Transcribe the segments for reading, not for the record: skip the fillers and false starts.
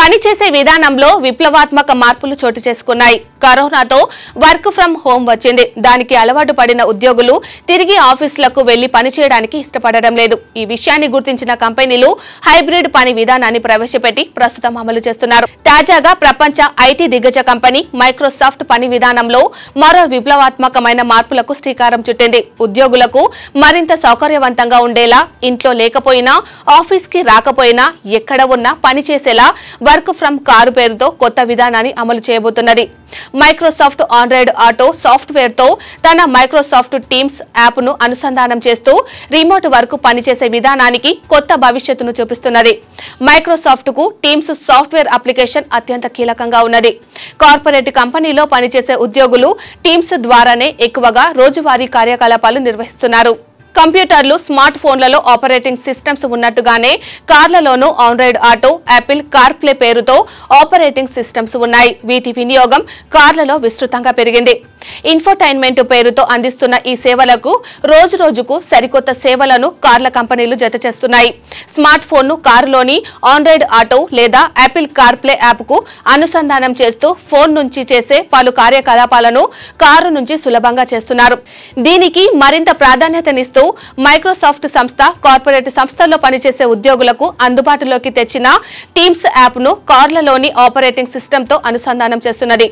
పనిచేసే విధానంలో విప్లవాత్మక మార్పులు చోటు చేసుకున్నాయి. కరోనాతో వర్క్ ఫ్రం హోం వచ్చింది. దానికి అలవాటు పడిన ఉద్యోగులు తిరిగి ఆఫీసులకు వెళ్లి పనిచేయడానికి ఇష్టపడడం లేదు. ఈ విషయాన్ని గుర్తించిన కంపెనీలు హైబ్రిడ్ పని విధానాన్ని ప్రవేశపెట్టి ప్రస్తుతం అమలు చేస్తున్నారు. తాజాగా ప్రపంచ ఐటీ దిగ్గజ కంపెనీ మైక్రోసాఫ్ట్ పని విధానంలో మరో విప్లవాత్మకమైన మార్పులకు శ్రీకారం చుట్టింది. ఉద్యోగులకు మరింత సౌకర్యవంతంగా ఉండేలా, ఇంట్లో లేకపోయినా ఆఫీస్ కి రాకపోయినా ఎక్కడ ఉన్నా పనిచేసేలా వర్క్ ఫ్రం కారు పేరుతో కొత్త విధానాన్ని అమలు చేయబోతున్నది. మైక్రోసాఫ్ట్ ఆండ్రాయిడ్ ఆటో సాఫ్ట్వేర్ తో తన మైక్రోసాఫ్ట్ టీమ్స్ యాప్ ను అనుసంధానం చేస్తూ రిమోట్ వరకు పనిచేసే విధానానికి కొత్త భవిష్యత్తును చూపిస్తున్నది. మైక్రోసాఫ్ట్ కు టీమ్స్ సాఫ్ట్వేర్ అప్లికేషన్ అత్యంత కీలకంగా ఉన్నది. కార్పొరేట్ కంపెనీలో పనిచేసే ఉద్యోగులు టీమ్స్ ద్వారానే ఎక్కువగా రోజువారీ కార్యకలాపాలు నిర్వహిస్తున్నారు. కంప్యూటర్లు, స్మార్ట్ ఫోన్లలో ఆపరేటింగ్ సిస్టమ్స్ ఉన్నట్టుగానే కార్లలోనూ Android Auto, Apple CarPlay పేరుతో ఆపరేటింగ్ సిస్టమ్స్ ఉన్నాయి. వీటి వినియోగం కార్లలో విస్తృతంగా పెరిగింది. ఇన్ఫోటైన్మెంట్ పేరుతో అందిస్తున్న ఈ సేవలకు రోజు రోజుకు సరికొత్త సేవలను కార్ల కంపెనీలు జత చేస్తున్నాయి. స్మార్ట్ ఫోన్ ను కారులోని ఆండ్రాయిడ్ ఆటో లేదా యాపిల్ కార్ ప్లే యాప్ కు అనుసంధానం చేస్తూ ఫోన్ నుంచి చేసే పలు కార్యకలాపాలను కారు నుంచి సులభంగా చేస్తున్నారు. దీనికి మరింత ప్రాధాన్యతనిస్తూ మైక్రోసాఫ్ట్ సంస్థ కార్పొరేట్ సంస్థల్లో పనిచేసే ఉద్యోగులకు అందుబాటులోకి తెచ్చిన టీమ్స్ యాప్ ను కార్లలోని ఆపరేటింగ్ సిస్టమ్ తో అనుసంధానం చేస్తున్నది.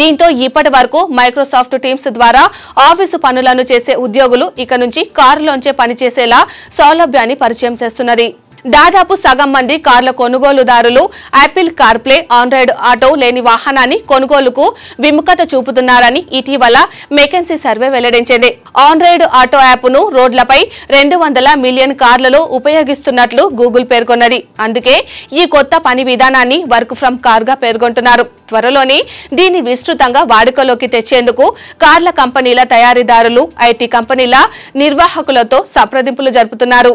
దీంతో ఇప్పటి వరకు మైక్రోసాఫ్ట్ టీమ్స్ ద్వారా ఆఫీసు పనులను చేసే ఉద్యోగులు ఇక నుంచి కారులోంచే పనిచేసేలా సౌలభ్యాన్ని పరిచయం చేస్తున్నది. దాదాపు సగం మంది కార్ల కొనుగోలుదారులు Apple car play, Android auto లేని వాహనాన్ని కొనుగోలుకు విముఖత చూపుతున్నారని ఇటీవల మెకెన్సీ సర్వే వెల్లడించింది. ఆండ్రాయిడ్ ఆటో యాప్ ను రోడ్లపై 200 మిలియన్ కార్లలో ఉపయోగిస్తున్నట్లు గూగుల్ పేర్కొన్నది. అందుకే ఈ కొత్త పని విధానాన్ని వర్క్ ఫ్రం కార్ గా పేర్కొంటున్నారు. త్వరలోనే దీన్ని విస్తృతంగా వాడుకలోకి తెచ్చేందుకు కార్ల కంపెనీల తయారీదారులు, ఐటీ కంపెనీల నిర్వాహకులతో సంప్రదింపులు జరుపుతున్నారు.